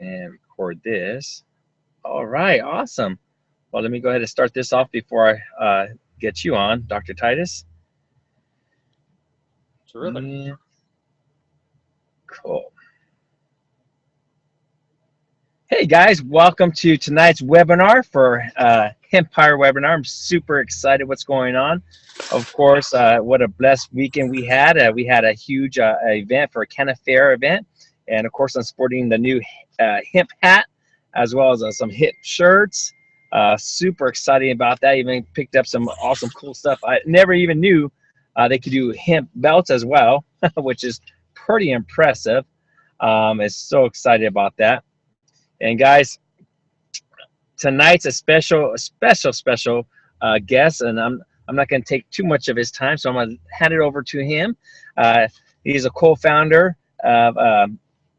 and record this. All right, awesome. Well, let me go ahead and start this off before I get you on, Dr. Titus. Terrific. And cool. Hey guys, welcome to tonight's webinar for Hempire webinar. I'm super excited what's going on. Of course, what a blessed weekend we had. We had a huge event for a Cannafair event. And of course, I'm sporting the new hemp hat as well as some hemp shirts. Super excited about that. Even picked up some awesome cool stuff. I never even knew they could do hemp belts as well, which is pretty impressive. I'm so excited about that. And guys, tonight's a special guest, and I'm not going to take too much of his time, so I'm going to hand it over to him. He's a co-founder of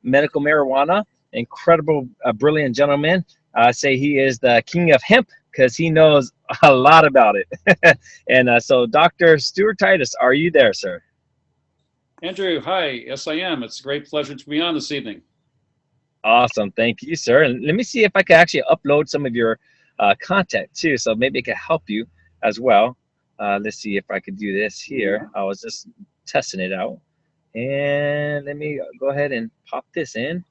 Medical Marijuana. Incredible, brilliant gentleman. I say he is the king of hemp because he knows a lot about it. And so, Dr. Stuart Titus, are you there, sir? Andrew, hi. Yes, I am. It's a great pleasure to be on this evening. Awesome. Thank you, sir. And let me see if I can actually upload some of your content too. So maybe it can help you as well. Let's see if I can do this here. I was just testing it out. And let me go ahead and pop this in.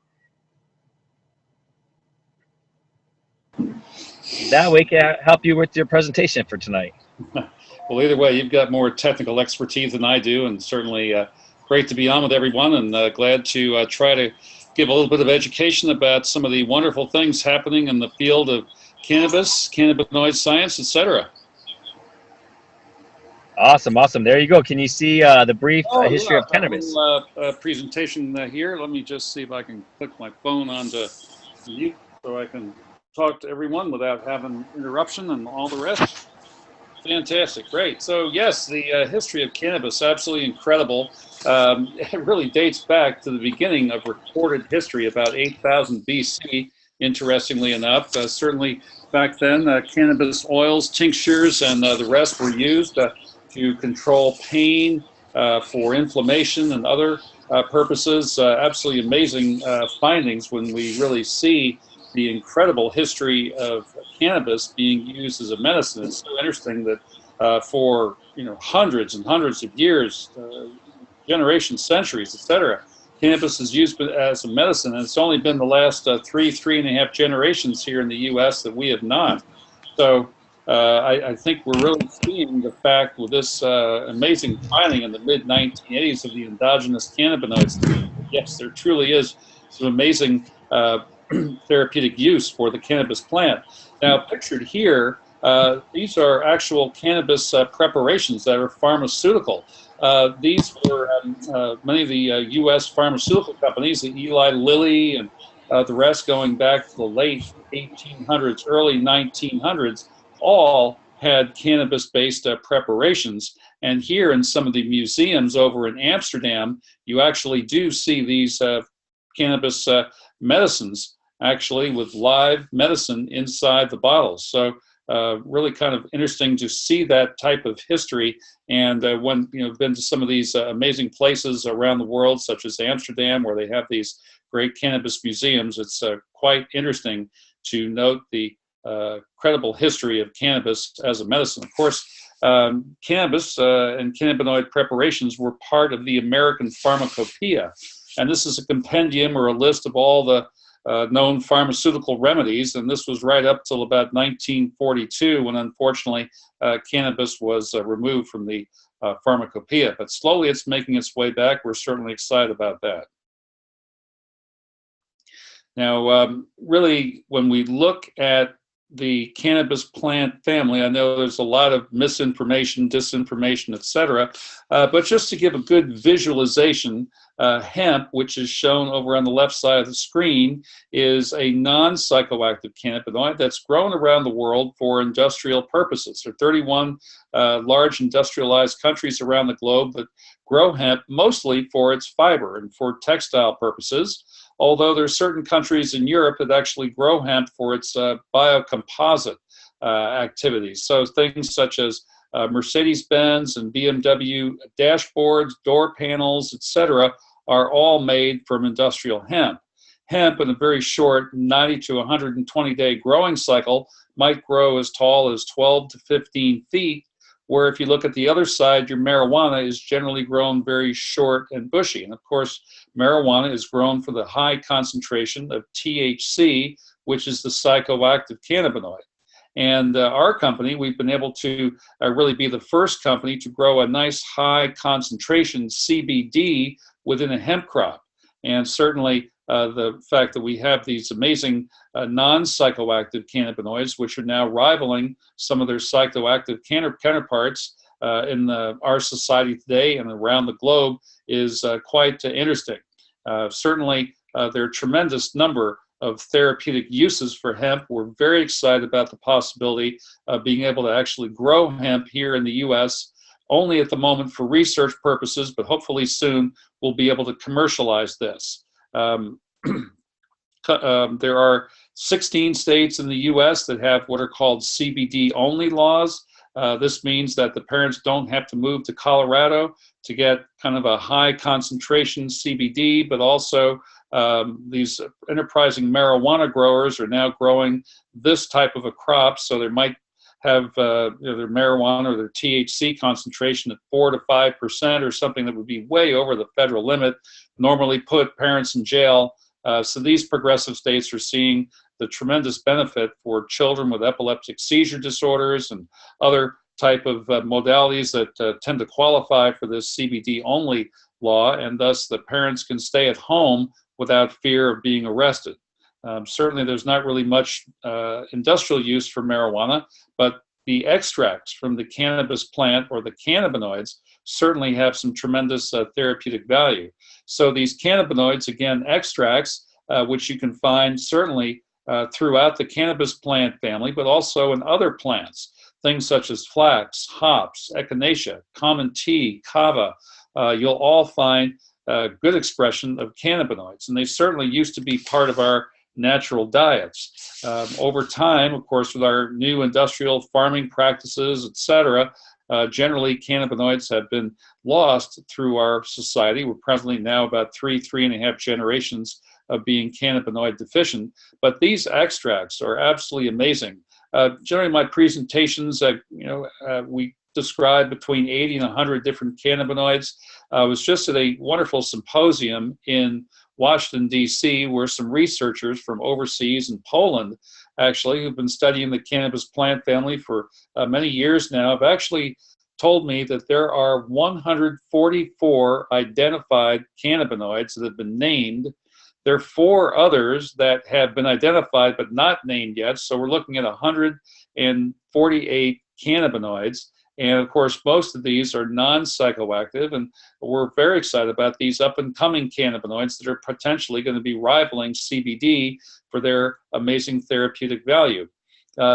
That way can help you with your presentation for tonight. Well, either way, you've got more technical expertise than I do, and certainly great to be on with everyone, and glad to try to give a little bit of education about some of the wonderful things happening in the field of cannabis, cannabinoid science, etc. Awesome, awesome. There you go. Can you see the brief history of cannabis? Presentation here. Let me just see if I can click my phone onto mute so I can talk to everyone without having interruption and all the rest. Fantastic, great. So yes, the history of cannabis, absolutely incredible. It really dates back to the beginning of recorded history, about 8,000 BC, interestingly enough. Certainly back then, cannabis oils, tinctures, and the rest were used to control pain, for inflammation and other purposes. Absolutely amazing findings when we really see the incredible history of cannabis being used as a medicine. It's so interesting that for hundreds and hundreds of years, generations, centuries, etc., cannabis is used as a medicine, and it's only been the last three and a half generations here in the U.S. that we have not. So I think we're really seeing the fact with this amazing finding in the mid-1980s of the endogenous cannabinoids. Yes, there truly is some amazing therapeutic use for the cannabis plant. Now, pictured here, these are actual cannabis preparations that are pharmaceutical. These were many of the U.S. pharmaceutical companies, the Eli Lilly and the rest going back to the late 1800s, early 1900s, all had cannabis-based preparations. And here in some of the museums over in Amsterdam, you actually do see these cannabis medicines actually with live medicine inside the bottles. So really kind of interesting to see that type of history. And when been to some of these amazing places around the world, such as Amsterdam, where they have these great cannabis museums, it's quite interesting to note the credible history of cannabis as a medicine. Of course, cannabis and cannabinoid preparations were part of the American Pharmacopoeia. And this is a compendium or a list of all the known pharmaceutical remedies, and this was right up till about 1942 when unfortunately cannabis was removed from the pharmacopoeia. But slowly it's making its way back. We're certainly excited about that. Now, really, when we look at the cannabis plant family, I know there's a lot of misinformation, disinformation, etc. But just to give a good visualization, hemp, which is shown over on the left side of the screen, is a non-psychoactive cannabinoid that's grown around the world for industrial purposes. There are 31 large industrialized countries around the globe that grow hemp mostly for its fiber and for textile purposes, although there are certain countries in Europe that actually grow hemp for its biocomposite activities. So things such as Mercedes-Benz and BMW dashboards, door panels, etc., are all made from industrial hemp. hemp in a very short 90 to 120 day growing cycle might grow as tall as 12 to 15 feet, where if you look at the other side, your marijuana is generally grown very short and bushy. And of course, marijuana is grown for the high concentration of THC, which is the psychoactive cannabinoid. And our company, we've been able to really be the first company to grow a nice high concentration CBD within a hemp crop. And certainly the fact that we have these amazing non-psychoactive cannabinoids, which are now rivaling some of their psychoactive counterparts in our society today and around the globe, is quite interesting. Certainly, there are a tremendous number of therapeutic uses for hemp. We're very excited about the possibility of being able to actually grow hemp here in the U.S., only at the moment for research purposes, but hopefully soon we'll be able to commercialize this. There are 16 states in the U.S. that have what are called CBD-only laws. This means that the parents don't have to move to Colorado to get kind of a high concentration CBD, but also these enterprising marijuana growers are now growing this type of a crop, so they might have their marijuana or their THC concentration at 4 to 5% or something that would be way over the federal limit, normally put parents in jail. So these progressive states are seeing the tremendous benefit for children with epileptic seizure disorders and other type of modalities that tend to qualify for this CBD-only law, and thus the parents can stay at home without fear of being arrested. Certainly there's not really much industrial use for marijuana, but the extracts from the cannabis plant or the cannabinoids certainly have some tremendous therapeutic value. So these cannabinoids, again, extracts, which you can find certainly throughout the cannabis plant family, but also in other plants, things such as flax, hops, echinacea, common tea, kava, you'll all find good expression of cannabinoids, and they certainly used to be part of our natural diets. Over time, of course, with our new industrial farming practices, etc., generally cannabinoids have been lost through our society. We're presently now about 3.5 generations of being cannabinoid deficient, but these extracts are absolutely amazing. Generally, my presentations, we describe between 80 and 100 different cannabinoids. I was just at a wonderful symposium in Washington, D.C., where some researchers from overseas in Poland, actually, who've been studying the cannabis plant family for many years now, have actually told me that there are 144 identified cannabinoids that have been named. There are 4 others that have been identified but not named yet, so we're looking at 148 cannabinoids. And of course, most of these are non-psychoactive, and we're very excited about these up-and-coming cannabinoids that are potentially going to be rivaling CBD for their amazing therapeutic value.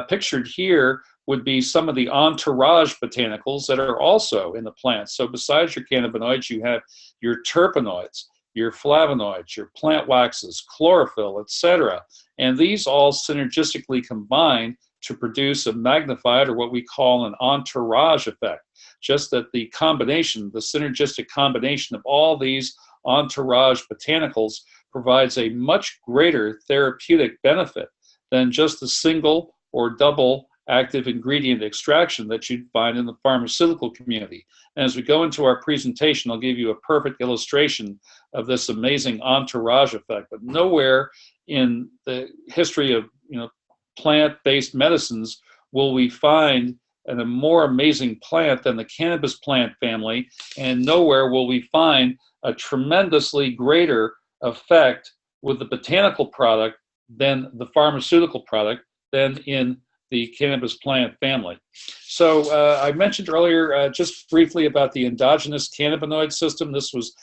Pictured here would be some of the entourage botanicals that are also in the plant. So besides your cannabinoids, you have your terpenoids, your flavonoids, your plant waxes, chlorophyll, etc. And these all synergistically combine to produce a magnified, or what we call an entourage effect. Just that the combination, the synergistic combination of all these entourage botanicals provides a much greater therapeutic benefit than just a single or double active ingredient extraction that you'd find in the pharmaceutical community. And as we go into our presentation, I'll give you a perfect illustration of this amazing entourage effect. But nowhere in the history of plant-based medicines will we find a more amazing plant than the cannabis plant family, and nowhere will we find a tremendously greater effect with the botanical product than the pharmaceutical product than in the cannabis plant family. So I mentioned earlier just briefly about the endogenous cannabinoid system. This was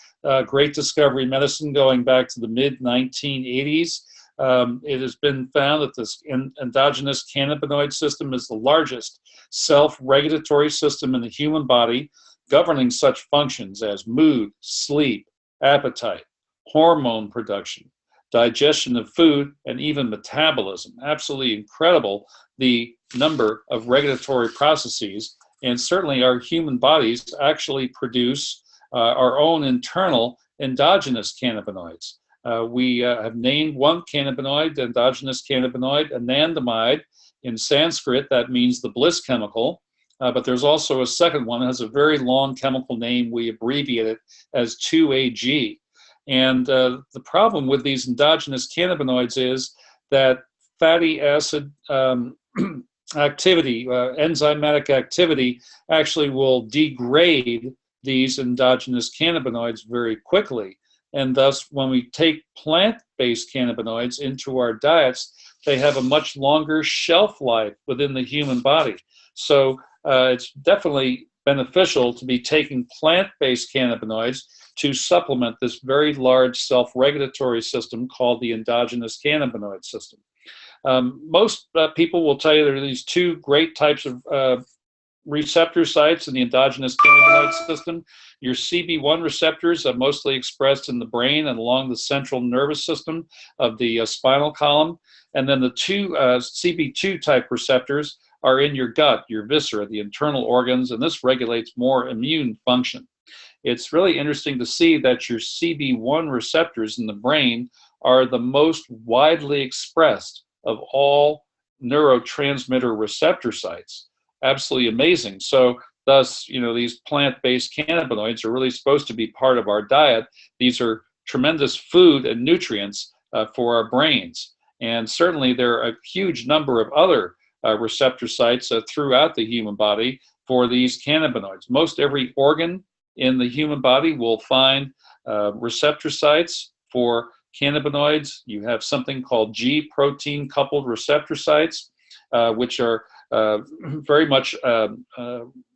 great discovery medicine going back to the mid-1980s. It has been found that this endogenous cannabinoid system is the largest self-regulatory system in the human body, governing such functions as mood, sleep, appetite, hormone production, digestion of food, and even metabolism. Absolutely incredible, the number of regulatory processes, and certainly our human bodies actually produce our own internal endogenous cannabinoids. We have named one cannabinoid, the endogenous cannabinoid, anandamide. In Sanskrit, that means the bliss chemical. But there's also a second one that has a very long chemical name. We abbreviate it as 2-AG. And the problem with these endogenous cannabinoids is that fatty acid activity, enzymatic activity, actually will degrade these endogenous cannabinoids very quickly. And thus, when we take plant-based cannabinoids into our diets, they have a much longer shelf life within the human body. So it's definitely beneficial to be taking plant-based cannabinoids to supplement this very large self-regulatory system called the endogenous cannabinoid system. Most people will tell you there are these two great types of receptor sites in the endogenous cannabinoid system. Your CB1 receptors are mostly expressed in the brain and along the central nervous system of the spinal column. And then the two CB2 type receptors are in your gut, your viscera, the internal organs, and this regulates more immune function. It's really interesting to see that your CB1 receptors in the brain are the most widely expressed of all neurotransmitter receptor sites. Absolutely amazing. So thus, these plant-based cannabinoids are really supposed to be part of our diet. These are tremendous food and nutrients for our brains. And certainly there are a huge number of other receptor sites throughout the human body for these cannabinoids. Most every organ in the human body will find receptor sites for cannabinoids. You have something called G protein coupled receptor sites, which are very much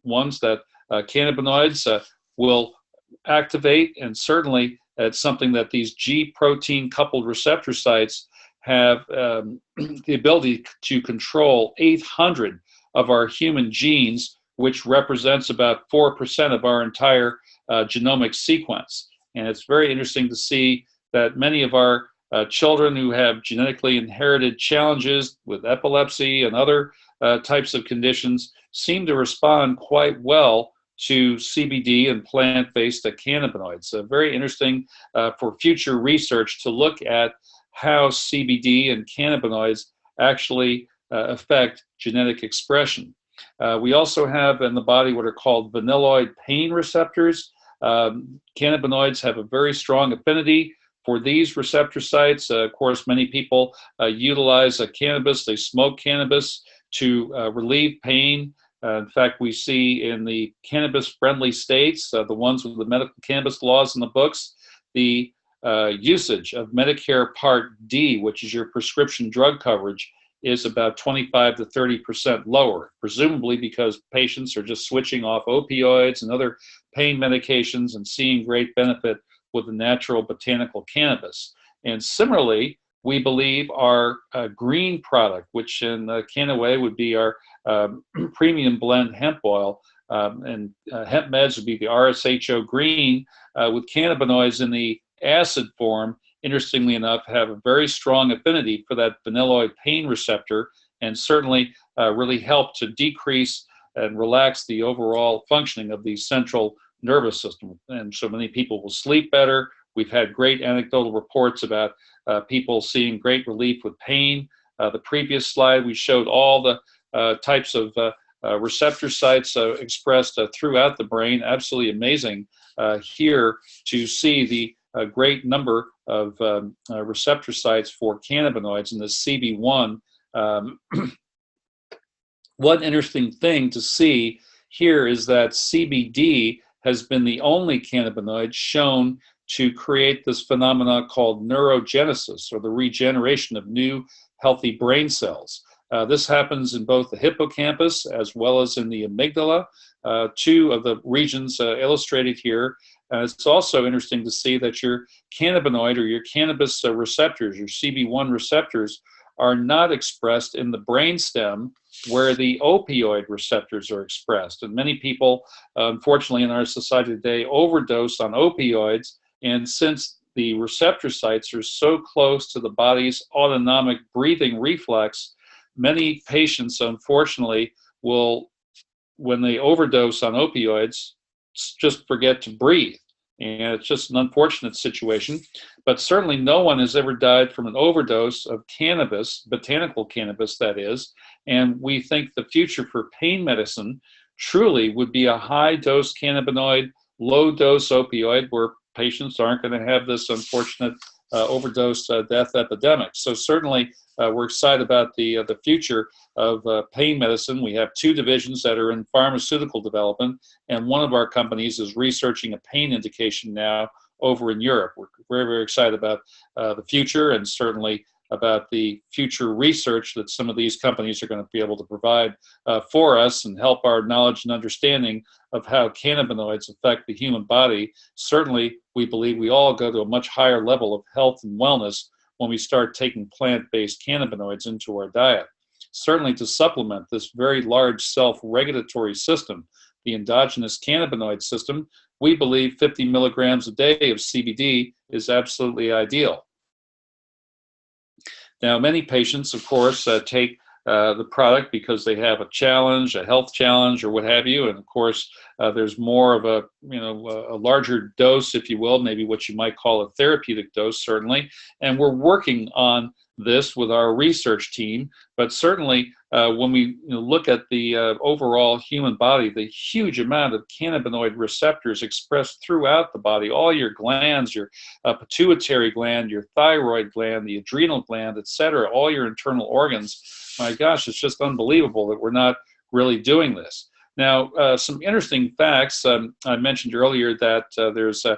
ones that cannabinoids will activate, and certainly it's something that these G protein coupled receptor sites have the ability to control 800 of our human genes, which represents about 4% of our entire genomic sequence. And it's very interesting to see that many of our children who have genetically inherited challenges with epilepsy and other types of conditions seem to respond quite well to CBD and plant-based cannabinoids. Very interesting for future research to look at how CBD and cannabinoids actually affect genetic expression. We also have in the body what are called vanilloid pain receptors. Cannabinoids have a very strong affinity for these receptor sites. Of course, many people utilize cannabis. They smoke cannabis to relieve pain. In fact, we see in the cannabis-friendly states, the ones with the medical cannabis laws in the books, the usage of Medicare Part D, which is your prescription drug coverage, is about 25 to 30% lower, presumably because patients are just switching off opioids and other pain medications and seeing great benefit with the natural botanical cannabis. And similarly, we believe our green product, which in Canaway would be our premium blend hemp oil, and hemp meds would be the RSHO green, with cannabinoids in the acid form, interestingly enough, have a very strong affinity for that vanilloid pain receptor, and certainly really help to decrease and relax the overall functioning of the central nervous system. And so many people will sleep better. We've had great anecdotal reports about people seeing great relief with pain. The previous slide, we showed all the types of receptor sites expressed throughout the brain. Absolutely amazing here to see the great number of receptor sites for cannabinoids in the CB1. One interesting thing to see here is that CBD has been the only cannabinoid shown to create this phenomena called neurogenesis, or the regeneration of new healthy brain cells. This happens in both the hippocampus as well as in the amygdala, two of the regions illustrated here. It's also interesting to see that your cannabinoid or your cannabis receptors, your CB1 receptors, are not expressed in the brainstem where the opioid receptors are expressed. And many people, unfortunately, in our society today overdose on opioids. And since the receptor sites are so close to the body's autonomic breathing reflex, many patients, unfortunately, will, when they overdose on opioids, just forget to breathe. And it's just an unfortunate situation. But certainly no one has ever died from an overdose of cannabis, botanical cannabis that is. And we think the future for pain medicine truly would be a high-dose cannabinoid, low-dose opioid, where patients aren't going to have this unfortunate overdose death epidemic. So certainly we're excited about the future of pain medicine. We have two divisions that are in pharmaceutical development, and one of our companies is researching a pain indication now over in Europe. We're very, very excited about the future, and certainly about the future research that some of these companies are going to be able to provide for us and help our knowledge and understanding of how cannabinoids affect the human body. Certainly, we believe we all go to a much higher level of health and wellness when we start taking plant-based cannabinoids into our diet. Certainly to supplement this very large self-regulatory system, the endogenous cannabinoid system, we believe 50 milligrams a day of CBD is absolutely ideal. Now, many patients, of course, take the product because they have a challenge, a health challenge, or what have you. And of course, there's more of a, a larger dose, if you will, maybe what you might call a therapeutic dose, certainly. And we're working on this with our research team. But certainly, when we look at the overall human body, the huge amount of cannabinoid receptors expressed throughout the body, all your glands, your pituitary gland, your thyroid gland, the adrenal gland, etc., all your internal organs. My gosh, it's just unbelievable that we're not really doing this. Now, some interesting facts. I mentioned earlier that there's a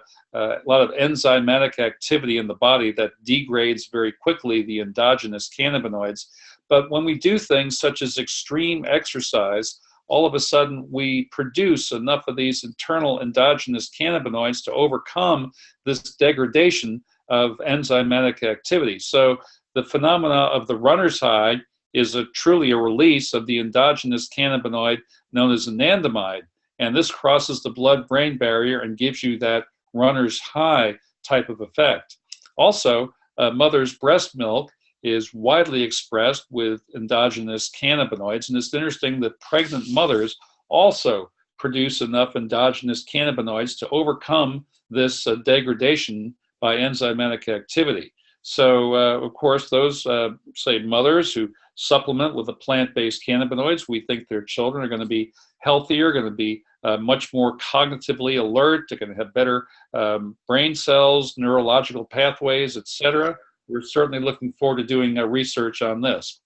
lot of enzymatic activity in the body that degrades very quickly the endogenous cannabinoids. But when we do things such as extreme exercise, all of a sudden we produce enough of these internal endogenous cannabinoids to overcome this degradation of enzymatic activity. So the phenomena of the runner's high is truly a release of the endogenous cannabinoid known as anandamide. And this crosses the blood-brain barrier and gives you that runner's high type of effect. Also, mother's breast milk is widely expressed with endogenous cannabinoids. And it's interesting that pregnant mothers also produce enough endogenous cannabinoids to overcome this degradation by enzymatic activity. So, of course, those, say, mothers who supplement with the plant-based cannabinoids, we think their children are going to be healthier, going to be much more cognitively alert, they're going to have better brain cells, neurological pathways, etc. We're certainly looking forward to doing research on this.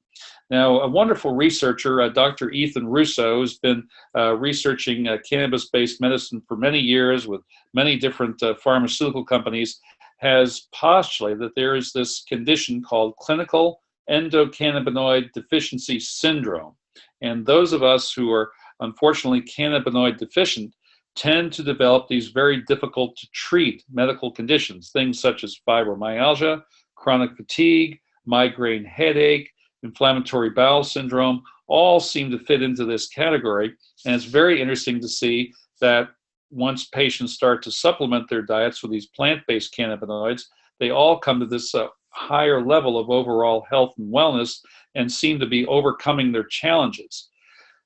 Now, a wonderful researcher, Dr. Ethan Russo, has been researching cannabis-based medicine for many years with many different pharmaceutical companies, has postulated that there is this condition called clinical endocannabinoid deficiency syndrome. And those of us who are unfortunately cannabinoid deficient tend to develop these very difficult to treat medical conditions, things such as fibromyalgia, chronic fatigue, migraine headache, inflammatory bowel syndrome, all seem to fit into this category. And it's very interesting to see that once patients start to supplement their diets with these plant-based cannabinoids, they all come to this higher level of overall health and wellness and seem to be overcoming their challenges.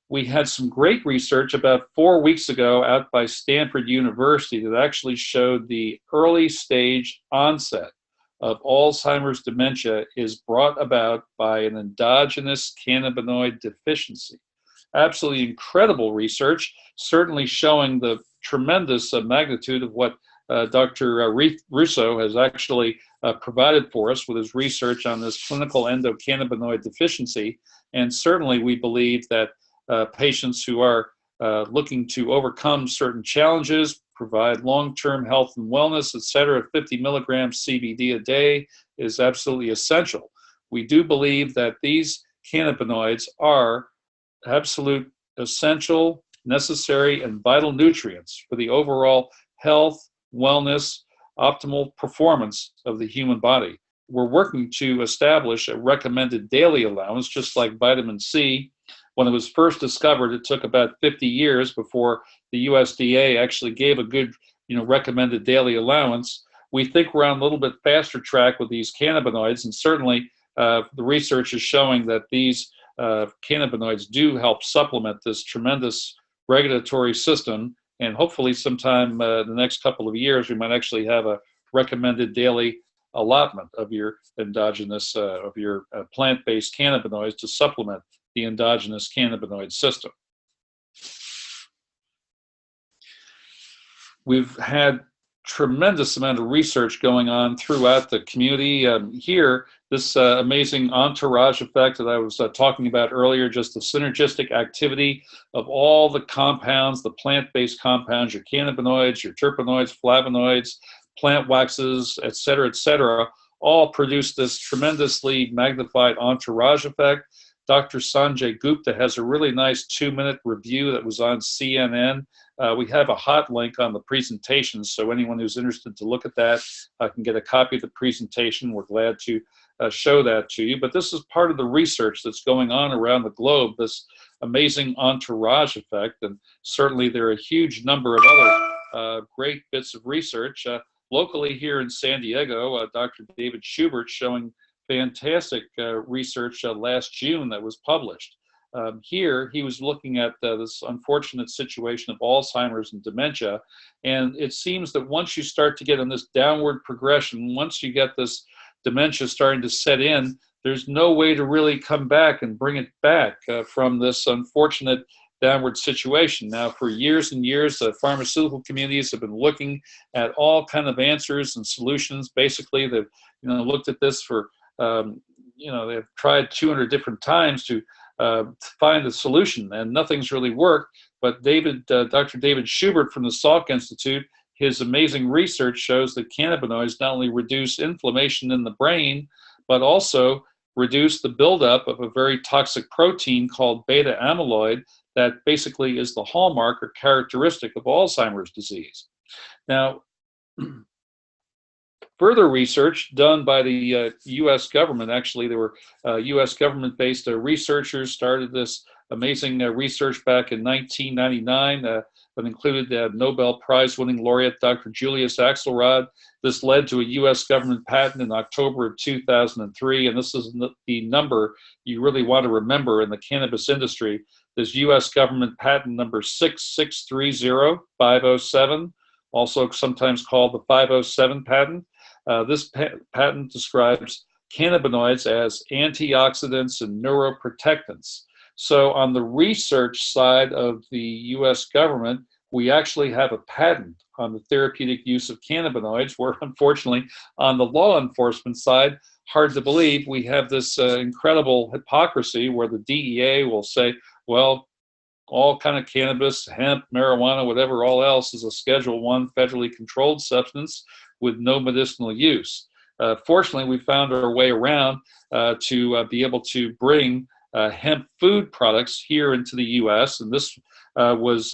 We had some great research about 4 weeks ago out by Stanford University that actually showed the early stage onset of Alzheimer's dementia is brought about by an endogenous cannabinoid deficiency. Absolutely incredible research, certainly showing the tremendous magnitude of what Dr. Russo has actually provided for us with his research on this clinical endocannabinoid deficiency. And certainly we believe that patients who are looking to overcome certain challenges, provide long-term health and wellness, etc., 50 milligrams CBD a day is absolutely essential. We do believe that these cannabinoids are absolute essential, necessary, and vital nutrients for the overall health, wellness, optimal performance of the human body. We're working to establish a recommended daily allowance, just like vitamin C. When it was first discovered, it took about 50 years before the USDA actually gave a good, recommended daily allowance. We think we're on a little bit faster track with these cannabinoids, and certainly the research is showing that these cannabinoids do help supplement this tremendous regulatory system And hopefully sometime the next couple of years, we might actually have a recommended daily allotment of your endogenous, of your plant-based cannabinoids to supplement the endogenous cannabinoid system. We've had tremendous amount of research going on throughout the community. Here, this amazing entourage effect that I was talking about earlier, just the synergistic activity of all the compounds, the plant-based compounds, your cannabinoids, your terpenoids, flavonoids, plant waxes, et cetera, all produce this tremendously magnified entourage effect. Dr. Sanjay Gupta has a really nice 2-minute review that was on CNN. We have a hot link on the presentation, so anyone who's interested to look at that can get a copy of the presentation. We're glad to show that to you. But this is part of the research that's going on around the globe, this amazing entourage effect, and certainly there are a huge number of other great bits of research. Locally here in San Diego, Dr. David Schubert showing fantastic research last June that was published. Here, he was looking at this unfortunate situation of Alzheimer's and dementia, and it seems that once you start to get on this downward progression, once you get this dementia starting to set in, there's no way to really come back and bring it back from this unfortunate downward situation. Now, for years and years, the pharmaceutical communities have been looking at all kind of answers and solutions. Basically, they've looked at this for they've tried 200 different times to find a solution, and nothing's really worked. But Dr. David Schubert from the Salk Institute, his amazing research shows that cannabinoids not only reduce inflammation in the brain, but also reduce the buildup of a very toxic protein called beta amyloid that basically is the hallmark or characteristic of Alzheimer's disease. Now, further research done by the U.S. government, actually there were U.S. government-based researchers started this amazing research back in 1999 that included Nobel Prize-winning laureate Dr. Julius Axelrod. This led to a U.S. government patent in October of 2003, and this is the number you really want to remember in the cannabis industry. This U.S. government patent number 6630507, also sometimes called the 507 patent. This patent describes cannabinoids as antioxidants and neuroprotectants. So on the research side of the U.S. government, we actually have a patent on the therapeutic use of cannabinoids, where unfortunately on the law enforcement side, hard to believe, we have this incredible hypocrisy where the DEA will say, well, all kind of cannabis, hemp, marijuana, whatever, all else is a Schedule I federally controlled substance with no medicinal use. Fortunately, we found our way around to be able to bring hemp food products here into the U.S., and this was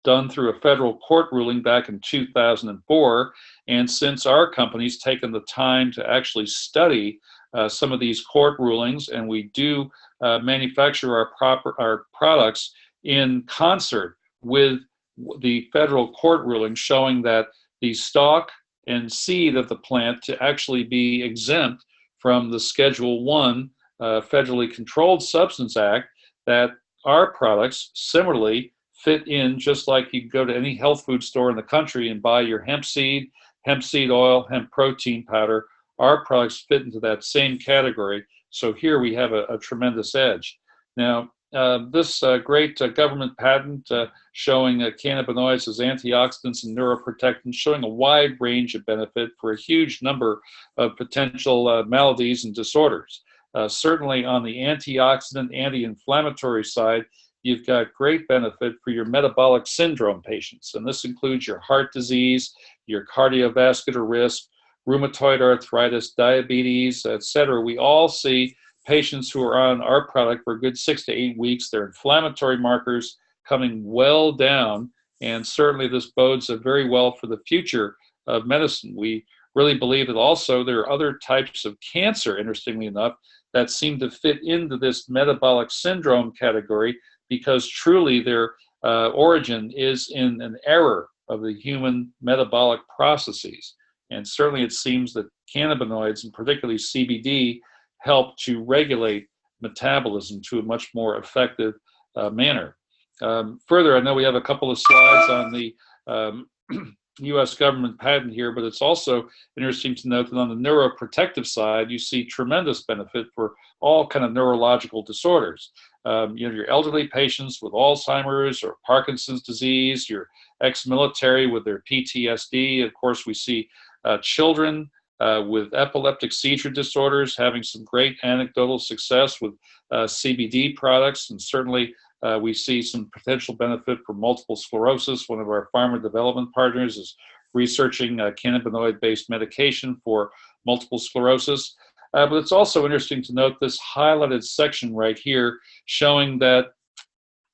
done through a federal court ruling back in 2004. And since our company's taken the time to actually study some of these court rulings, and we do manufacture our products in concert with the federal court ruling, showing that the stalk and seed of the plant to actually be exempt from the Schedule I Federally Controlled Substance Act, that our products similarly fit in just like you go to any health food store in the country and buy your hemp seed oil, hemp protein powder. Our products fit into that same category. So here we have a tremendous edge. Now, this great government patent showing cannabinoids as antioxidants and neuroprotectants, showing a wide range of benefit for a huge number of potential maladies and disorders. Certainly on the antioxidant, anti-inflammatory side, you've got great benefit for your metabolic syndrome patients. And this includes your heart disease, your cardiovascular risk, rheumatoid arthritis, diabetes, etc. We all see patients who are on our product for a good 6 to 8 weeks, their inflammatory markers coming well down, and certainly this bodes very well for the future of medicine. We really believe that also there are other types of cancer, interestingly enough, that seem to fit into this metabolic syndrome category because truly their origin is in an error of the human metabolic processes. And certainly it seems that cannabinoids, and particularly CBD, help to regulate metabolism to a much more effective manner. Further, I know we have a couple of slides on the U.S. government patent here, but it's also interesting to note that on the neuroprotective side, you see tremendous benefit for all kind of neurological disorders. Your elderly patients with Alzheimer's or Parkinson's disease, your ex-military with their PTSD. Of course, we see children with epileptic seizure disorders having some great anecdotal success with CBD products, and certainly we see some potential benefit for multiple sclerosis. One of our pharma development partners is researching cannabinoid-based medication for multiple sclerosis. But it's also interesting to note this highlighted section right here showing that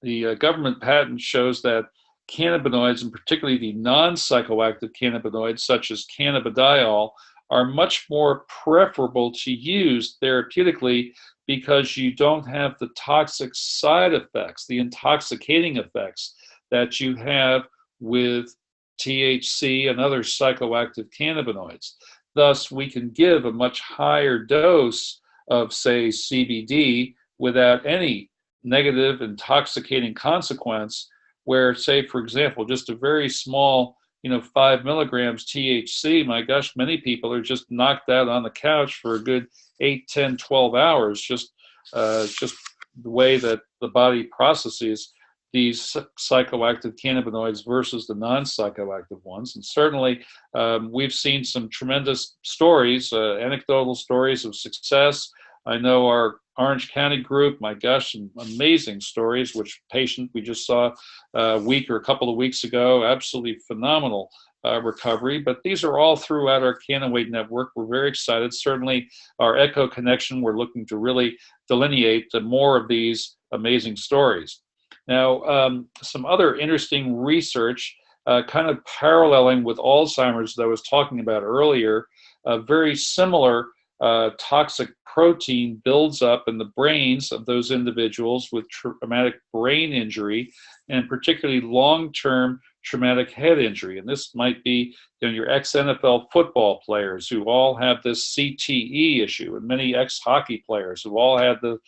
the government patent shows that cannabinoids, and particularly the non-psychoactive cannabinoids such as cannabidiol, are much more preferable to use therapeutically because you don't have the toxic side effects, the intoxicating effects that you have with THC and other psychoactive cannabinoids. Thus, we can give a much higher dose of, say, CBD without any negative intoxicating consequence, where, say, for example, just a very small 5 milligrams THC, my gosh, many people are just knocked out on the couch for a good 8, 10, 12 hours, just the way that the body processes these psychoactive cannabinoids versus the non-psychoactive ones. And certainly we've seen some tremendous stories, anecdotal stories of success. I know our Orange County group, my gosh, some amazing stories, which patient we just saw a week or a couple of weeks ago, absolutely phenomenal recovery. But these are all throughout our Cannaway network. We're very excited. Certainly our Echo Connection, we're looking to really delineate more of these amazing stories. Now, some other interesting research kind of paralleling with Alzheimer's that I was talking about earlier, very similar toxic protein builds up in the brains of those individuals with traumatic brain injury, and particularly long-term traumatic head injury. And this might be your ex-NFL football players who all have this CTE issue, and many ex-hockey players who all had the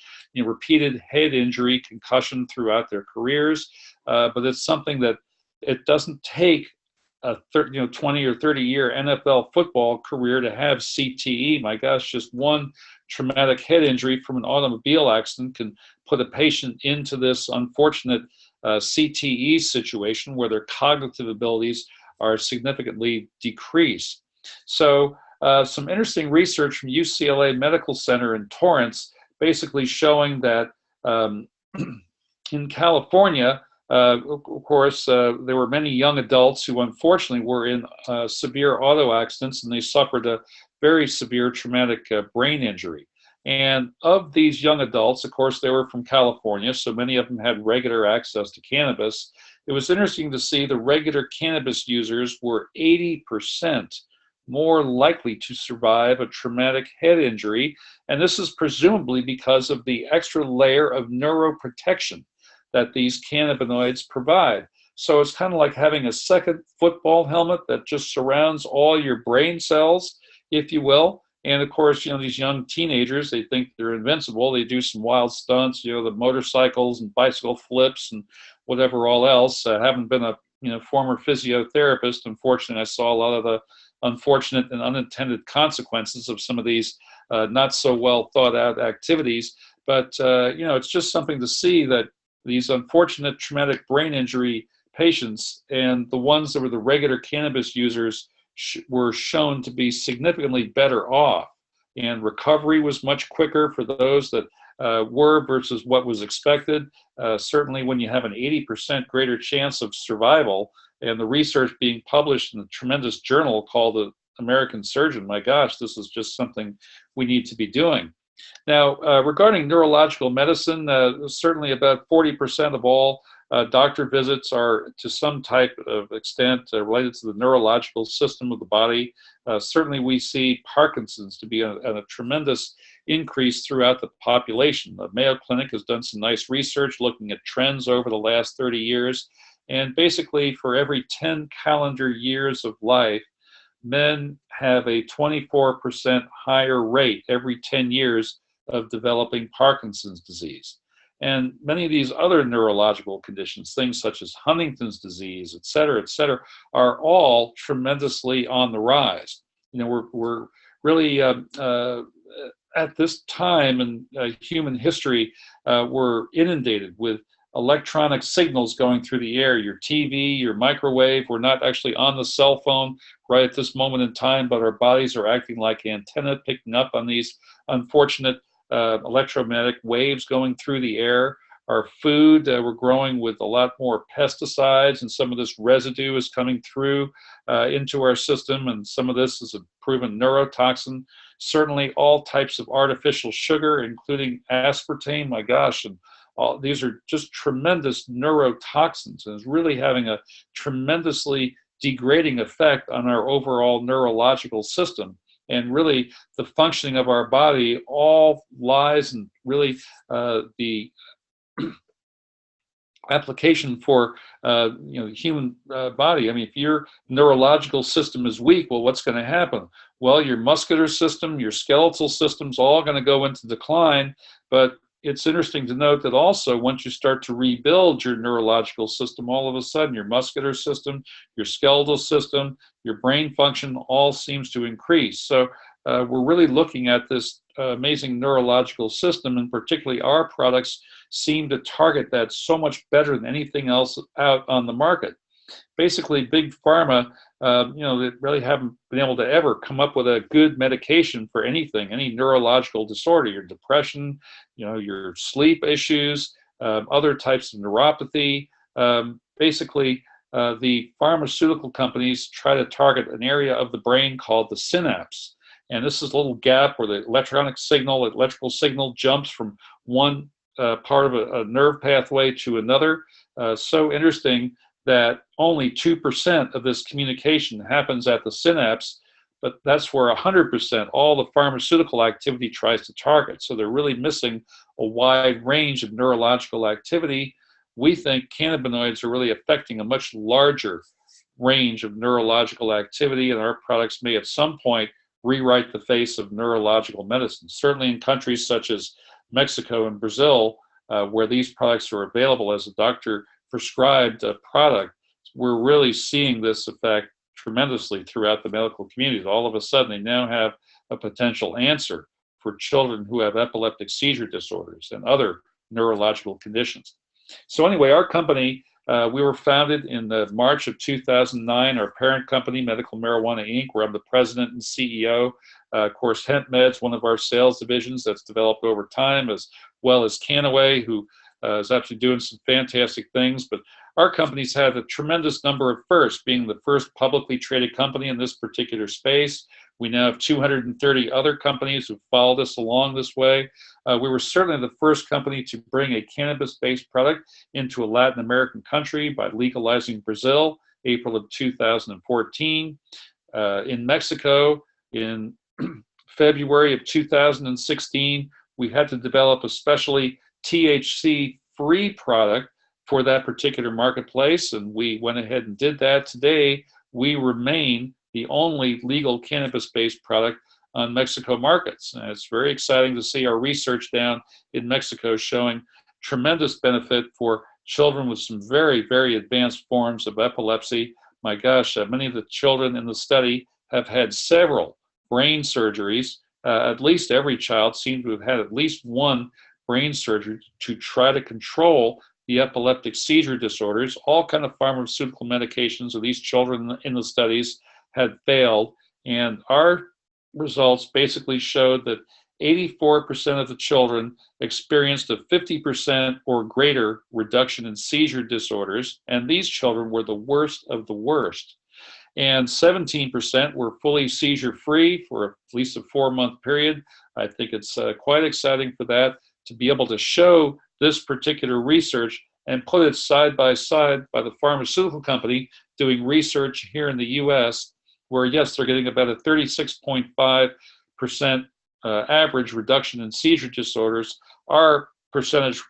repeated head injury, concussion throughout their careers. But it's something that it doesn't take a 20 or 30 year NFL football career to have CTE. My gosh, just one traumatic head injury from an automobile accident can put a patient into this unfortunate CTE situation where their cognitive abilities are significantly decreased. So some interesting research from UCLA Medical Center in Torrance, basically showing that in California, of course, there were many young adults who unfortunately were in severe auto accidents, and they suffered a very severe traumatic brain injury. And of these young adults, of course, they were from California, so many of them had regular access to cannabis. It was interesting to see the regular cannabis users were 80% more likely to survive a traumatic head injury, and this is presumably because of the extra layer of neuroprotection that these cannabinoids provide. So it's kind of like having a second football helmet that just surrounds all your brain cells, if you will. And of course, these young teenagers, they think they're invincible. They do some wild stunts, the motorcycles and bicycle flips and whatever all else. I haven't been a former physiotherapist. Unfortunately, I saw a lot of the unfortunate and unintended consequences of some of these not so well thought out activities. But it's just something to see that these unfortunate traumatic brain injury patients and the ones that were the regular cannabis users were shown to be significantly better off, and recovery was much quicker for those that were versus what was expected. Certainly when you have an 80% greater chance of survival, and the research being published in a tremendous journal called the American Surgeon, my gosh, this is just something we need to be doing. Now, regarding neurological medicine, certainly about 40% of all doctor visits are to some type of extent related to the neurological system of the body. Certainly we see Parkinson's to be at a tremendous increase throughout the population. The Mayo Clinic has done some nice research looking at trends over the last 30 years. And basically for every 10 calendar years of life, men have a 24% higher rate every 10 years of developing Parkinson's disease. And many of these other neurological conditions, things such as Huntington's disease, et cetera, are all tremendously on the rise. You know, we're really at this time in human history, we're inundated with electronic signals going through the air, your TV, your microwave. We're not actually on the cell phone right at this moment in time, but our bodies are acting like antenna, picking up on these unfortunate electromagnetic waves going through the air. Our food, we're growing with a lot more pesticides, and some of this residue is coming through into our system, and some of this is a proven neurotoxin. Certainly all types of artificial sugar, including aspartame, my gosh, and these are just tremendous neurotoxins, and it's really having a tremendously degrading effect on our overall neurological system. And really, the functioning of our body all lies in really the application for the human body. I mean, if your neurological system is weak, well, what's going to happen? Well, your muscular system, your skeletal system's all going to go into decline. But it's interesting to note that also once you start to rebuild your neurological system, all of a sudden your muscular system, your skeletal system, your brain function all seems to increase. So we're really looking at this amazing neurological system, and particularly our products seem to target that so much better than anything else out on the market. Basically, big pharma, they really haven't been able to ever come up with a good medication for anything, any neurological disorder, your depression, your sleep issues, other types of neuropathy. Basically, the pharmaceutical companies try to target an area of the brain called the synapse. And this is a little gap where the electrical signal jumps from one part of a nerve pathway to another. So interesting that only 2% of this communication happens at the synapse, but that's where 100% all the pharmaceutical activity tries to target. So they're really missing a wide range of neurological activity. We think cannabinoids are really affecting a much larger range of neurological activity, and our products may at some point rewrite the face of neurological medicine. Certainly in countries such as Mexico and Brazil, where these products are available as a doctor prescribed product, we're really seeing this effect tremendously throughout the medical community. All of a sudden, they now have a potential answer for children who have epileptic seizure disorders and other neurological conditions. So anyway, our company, we were founded in March of 2009. Our parent company, Medical Marijuana Inc., where I'm the president and CEO. Of course, Hemp Med's one of our sales divisions that's developed over time, as well as Canaway, who is actually doing some fantastic things. But our company's had a tremendous number of firsts, being the first publicly traded company in this particular space. We now have 230 other companies who followed us along this way. We were certainly the first company to bring a cannabis-based product into a Latin American country by legalizing Brazil, April of 2014. In Mexico, in February of 2016, we had to develop a specially THC-free product for that particular marketplace, and we went ahead and did that. Today, we remain the only legal cannabis-based product on Mexico markets. And it's very exciting to see our research down in Mexico showing tremendous benefit for children with some very, very advanced forms of epilepsy. My gosh, many of the children in the study have had several brain surgeries. At least every child seemed to have had at least one brain surgery to try to control the epileptic seizure disorders. All kind of pharmaceutical medications of these children in the studies had failed, and our results basically showed that 84% of the children experienced a 50% or greater reduction in seizure disorders, and these children were the worst of the worst. And 17% were fully seizure-free for at least a 4-month period. I think it's quite exciting for that to be able to show this particular research and put it side by side by the pharmaceutical company doing research here in the US, where yes, they're getting about a 36.5% average reduction in seizure disorders. Our percentage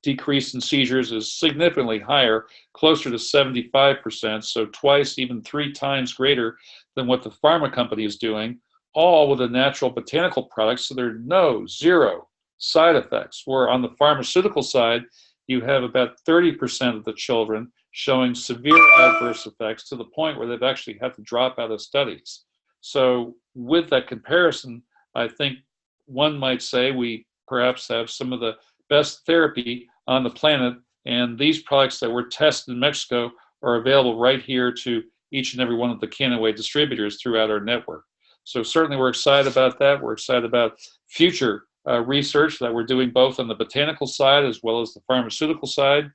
decrease in seizures is significantly higher, closer to 75%, so twice, even 3 times greater than what the pharma company is doing, all with a natural botanical product, so there are zero side effects, where on the pharmaceutical side, you have about 30% of the children showing severe adverse effects to the point where they've actually had to drop out of studies. So with that comparison, I think one might say we perhaps have some of the best therapy on the planet, and these products that were tested in Mexico are available right here to each and every one of the Cannaway distributors throughout our network. So certainly we're excited about that. We're excited about future research that we're doing both on the botanical side as well as the pharmaceutical side.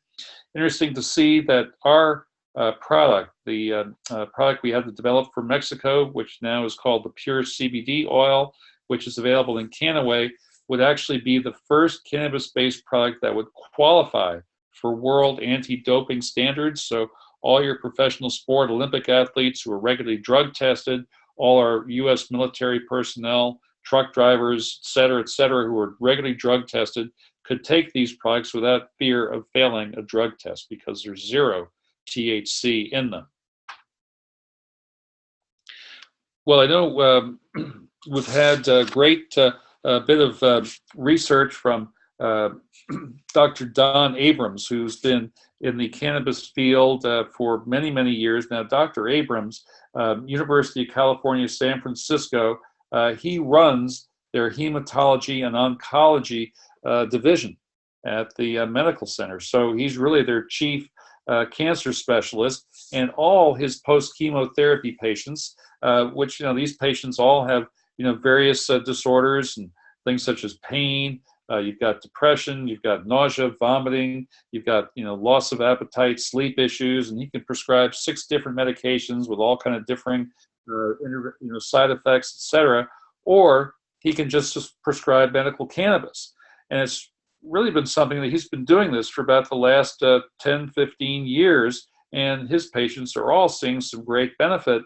Interesting to see that our product, the product we had to develop for Mexico, which now is called the Pure CBD oil, which is available in Cannaway, would actually be the first cannabis-based product that would qualify for world anti-doping standards. So all your professional sport Olympic athletes who are regularly drug tested, all our U.S. military personnel, truck drivers, et cetera, who are regularly drug tested, could take these products without fear of failing a drug test because there's zero THC in them. Well, I know we've had a great bit of research from Dr. Don Abrams, who's been in the cannabis field for many, many years now. Dr. Abrams, University of California, San Francisco, he runs their hematology and oncology division at the medical center. So he's really their chief cancer specialist, and all his post-chemotherapy patients, which, these patients all have, various disorders and things such as pain. You've got depression, you've got nausea, vomiting, you've got, loss of appetite, sleep issues, and he can prescribe 6 different medications with all kind of differing, side effects, etc. Or he can just prescribe medical cannabis. And it's really been something that he's been doing this for about the last 10, 15 years. And his patients are all seeing some great benefit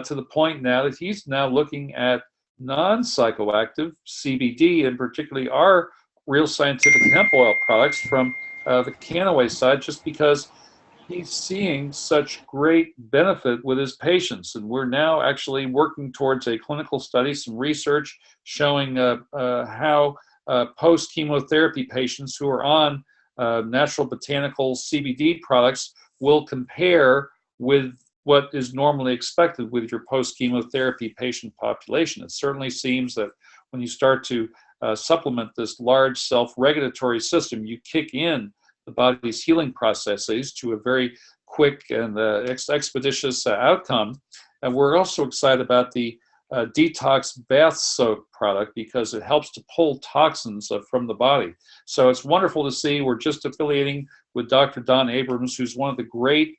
to the point now that he's now looking at non-psychoactive CBD, and particularly our Real Scientific hemp oil products from the Cannaway side, just because he's seeing such great benefit with his patients. And we're now actually working towards a clinical study, some research showing how post-chemotherapy patients who are on natural botanical CBD products will compare with what is normally expected with your post-chemotherapy patient population. It certainly seems that when you start to supplement this large self-regulatory system, you kick in the body's healing processes to a very quick and expeditious outcome. And we're also excited about the detox bath soap product because it helps to pull toxins from the body. So it's wonderful to see. We're just affiliating with Dr. Don Abrams, who's one of the great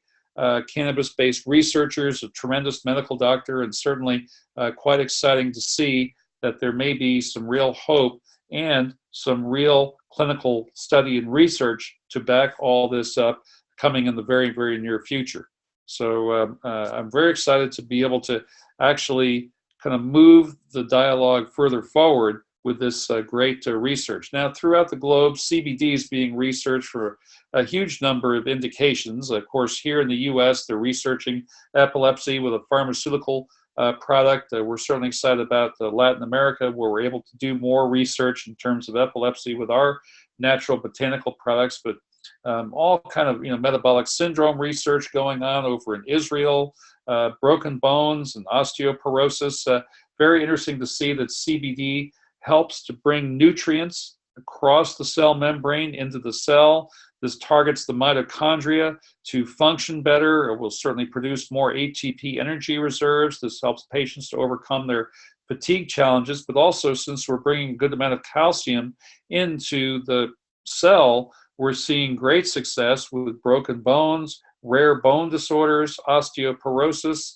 cannabis-based researchers, a tremendous medical doctor, and certainly quite exciting to see that there may be some real hope and some real clinical study and research to back all this up coming in the very, very near future. So I'm very excited to be able to actually kind of move the dialogue further forward with this great research. Now, throughout the globe, CBD is being researched for a huge number of indications. Of course, here in the U.S., they're researching epilepsy with a pharmaceutical product. We're certainly excited about Latin America, where we're able to do more research in terms of epilepsy with our natural botanical products, but all kind of metabolic syndrome research going on over in Israel, broken bones and osteoporosis. Very interesting to see that CBD helps to bring nutrients across the cell membrane into the cell. This targets the mitochondria to function better. It will certainly produce more ATP energy reserves. This helps patients to overcome their fatigue challenges, but also, since we're bringing a good amount of calcium into the cell, we're seeing great success with broken bones, rare bone disorders, osteoporosis.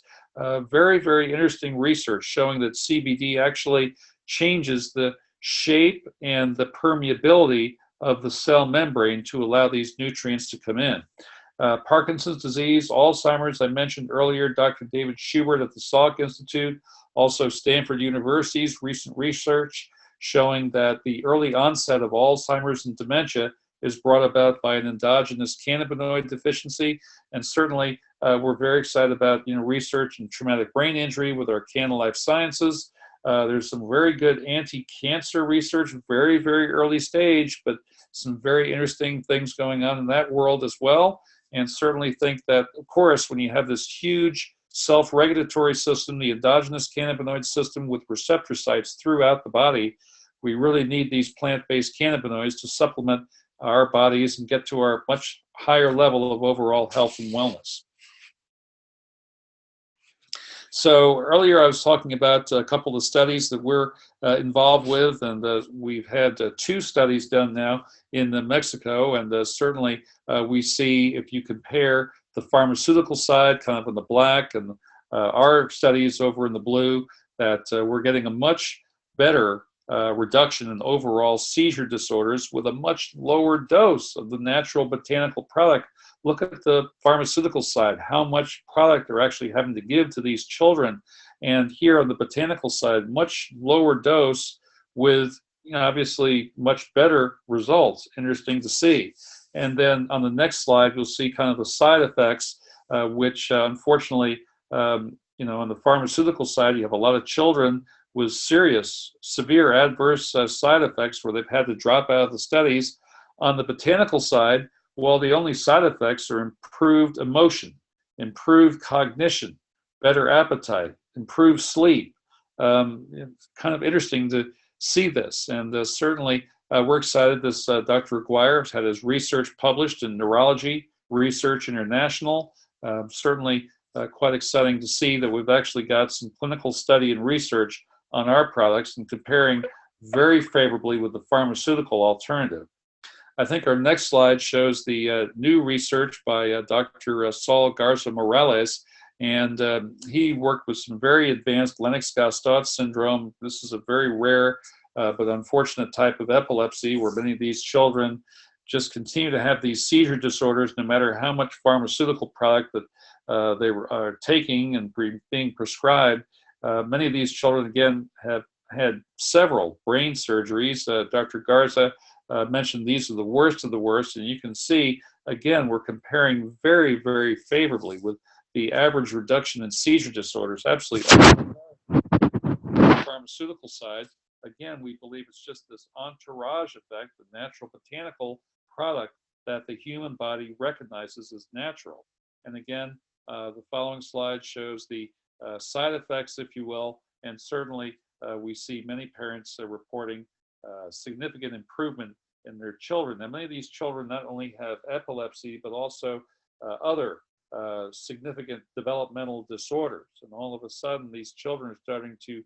Very, very interesting research showing that CBD actually changes the shape and the permeability of the cell membrane to allow these nutrients to come in. Parkinson's disease, Alzheimer's, I mentioned earlier, Dr. David Schubert at the Salk Institute, also Stanford University's recent research showing that the early onset of Alzheimer's and dementia is brought about by an endogenous cannabinoid deficiency. And certainly we're very excited about research in traumatic brain injury with our Canna Life Sciences. There's some very good anti-cancer research, very, very early stage, but some very interesting things going on in that world as well. And certainly think that, of course, when you have this huge self-regulatory system, the endogenous cannabinoid system with receptor sites throughout the body, we really need these plant-based cannabinoids to supplement our bodies and get to our much higher level of overall health and wellness. So earlier I was talking about a couple of studies that we're involved with, and we've had 2 studies done now in Mexico, and certainly we see, if you compare the pharmaceutical side kind of in the black and our studies over in the blue, that we're getting a much better reduction in overall seizure disorders with a much lower dose of the natural botanical product. Look at the pharmaceutical side, how much product they're actually having to give to these children. And here on the botanical side, much lower dose with, you know, obviously much better results. Interesting to see. And then on the next slide, you'll see kind of the side effects, which unfortunately, you know, on the pharmaceutical side, you have a lot of children with serious, severe adverse side effects where they've had to drop out of the studies. On the botanical side, well, the only side effects are improved emotion, improved cognition, better appetite, improved sleep. It's kind of interesting to see this, and certainly we're excited. This Dr. Aguirre has had his research published in Neurology Research International. Certainly quite exciting to see that we've actually got some clinical study and research on our products and comparing very favorably with the pharmaceutical alternative. I think our next slide shows the new research by Dr. Saul Garza Morales, and he worked with some very advanced Lennox-Gastaut syndrome. This is a very rare but unfortunate type of epilepsy where many of these children just continue to have these seizure disorders no matter how much pharmaceutical product that they are taking and being prescribed. Many of these children, again, have had several brain surgeries. Dr. Garza mentioned these are the worst of the worst, and you can see, again, we're comparing very, very favorably with the average reduction in seizure disorders. Absolutely. On the pharmaceutical side, again, we believe it's just this entourage effect, the natural botanical product that the human body recognizes as natural. And again, the following slide shows the side effects, if you will, and certainly we see many parents reporting significant improvement in their children. Now, many of these children not only have epilepsy, but also other significant developmental disorders. And all of a sudden, these children are starting to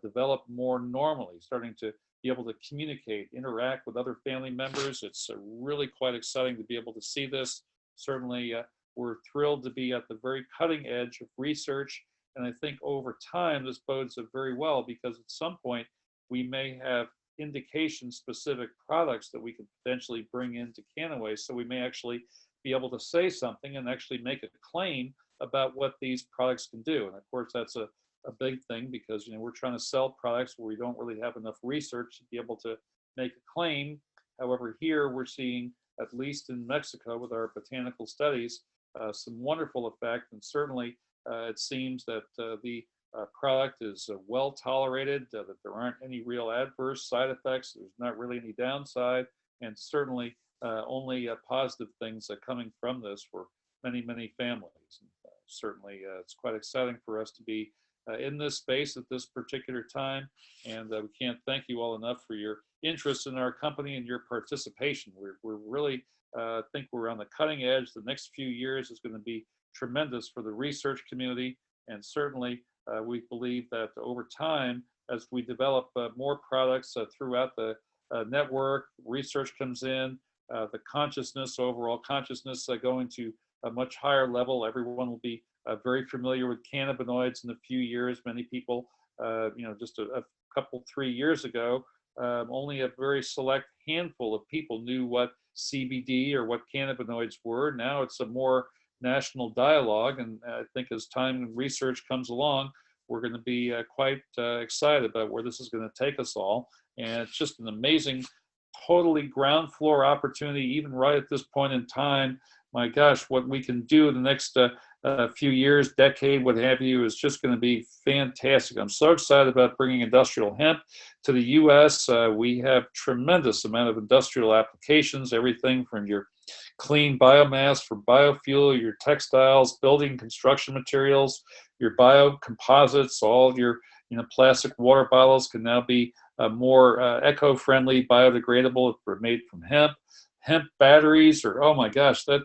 develop more normally, starting to be able to communicate, interact with other family members. It's really quite exciting to be able to see this. Certainly, we're thrilled to be at the very cutting edge of research. And I think over time, this bodes very well, because at some point, we may have indication-specific products that we could potentially bring into Cannaways. So we may actually be able to say something and actually make a claim about what these products can do. And of course, that's a big thing, because, you know, we're trying to sell products where we don't really have enough research to be able to make a claim. However, here we're seeing, at least in Mexico with our botanical studies, some wonderful effect. And certainly it seems that the product is well tolerated, that there aren't any real adverse side effects. There's not really any downside, and certainly only positive things coming from this for many, many families. And, certainly it's quite exciting for us to be in this space at this particular time, and we can't thank you all enough for your interest in our company and your participation. We're really think we're on the cutting edge. The next few years is going to be tremendous for the research community, and certainly we believe that over time, as we develop more products throughout the network, research comes in, the consciousness, overall consciousness going to a much higher level. Everyone will be very familiar with cannabinoids in a few years. Many people, you know, just a couple, 3 years ago, only a very select handful of people knew what CBD or what cannabinoids were. Now it's a more national dialogue, and I think as time and research comes along, we're going to be quite excited about where this is going to take us all. And it's just an amazing, totally ground floor opportunity, even right at this point in time. My gosh, what we can do in the next few years, decade, what have you, is just going to be fantastic. I'm so excited about bringing industrial hemp to the U.S. We have tremendous amount of industrial applications, everything from your clean biomass for biofuel, your textiles, building construction materials, your biocomposites, all of your plastic water bottles can now be more eco-friendly, biodegradable if they're made from hemp. Hemp batteries, or oh my gosh, the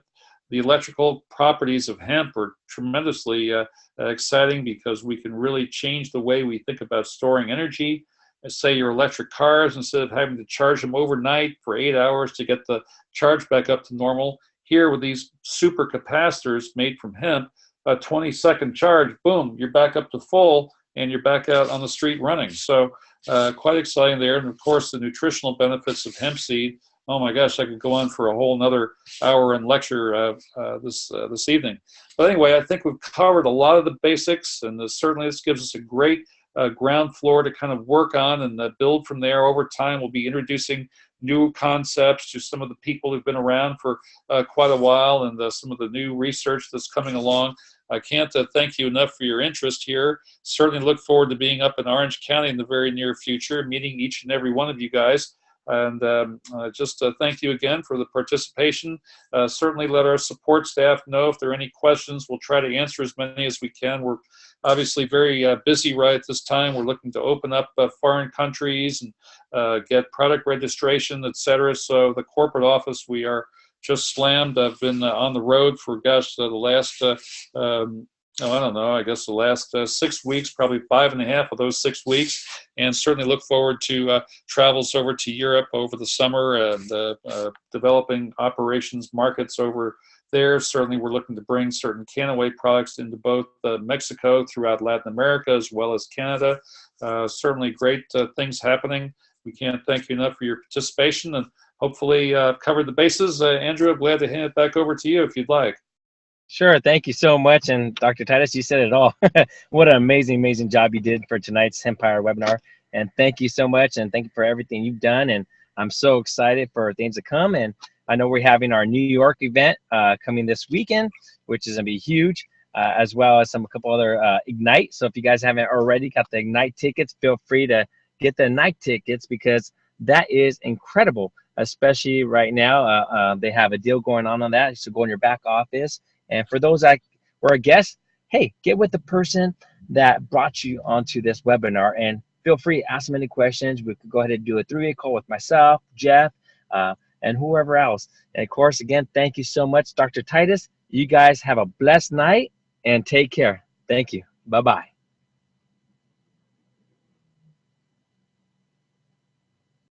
electrical properties of hemp are tremendously exciting, because we can really change the way we think about storing energy. Say your electric cars, instead of having to charge them overnight for 8 hours to get the charge back up to normal, here with these super capacitors made from hemp, a 20-second charge, boom, you're back up to full, and you're back out on the street running. So quite exciting there. And of course, the nutritional benefits of hemp seed. Oh my gosh, I could go on for a whole another hour and lecture this evening. But anyway, I think we've covered a lot of the basics, and certainly this gives us a great ground floor to kind of work on and build from there. Over time, we'll be introducing new concepts to some of the people who've been around for quite a while, and some of the new research that's coming along. I can't thank you enough for your interest here. Certainly look forward to being up in Orange County in the very near future, meeting each and every one of you guys. And just thank you again for the participation. Certainly let our support staff know if there are any questions. We'll try to answer as many as we can. We're obviously very busy right at this time. We're looking to open up foreign countries and get product registration, etc. So the corporate office, we are just slammed. I've been on the road for, gosh, the last, I don't know, I guess the last 6 weeks, probably 5.5 of those 6 weeks, and certainly look forward to travels over to Europe over the summer and developing operations markets over there. Certainly we're looking to bring certain Cannaway products into both Mexico, throughout Latin America, as well as Canada. Certainly great things happening. We can't thank you enough for your participation, and hopefully covered the bases. Andrew, I'm glad to hand it back over to you if you'd like. Sure. Thank you so much. And Dr. Titus, you said it all. What an amazing, amazing job you did for tonight's Hempire webinar. And thank you so much. And thank you for everything you've done. And I'm so excited for things to come. And I know we're having our New York event coming this weekend, which is going to be huge, as well as a couple other Ignite. So if you guys haven't already got the Ignite tickets, feel free to get the Ignite tickets, because that is incredible, especially right now. They have a deal going on that. So go in your back office. And for those that were a guest, hey, get with the person that brought you onto this webinar, and feel free to ask them any questions. We could go ahead and do a 3-way call with myself, Jeff, and whoever else. And of course, again, thank you so much, Dr. Titus. You guys have a blessed night and take care. Thank you. Bye-bye.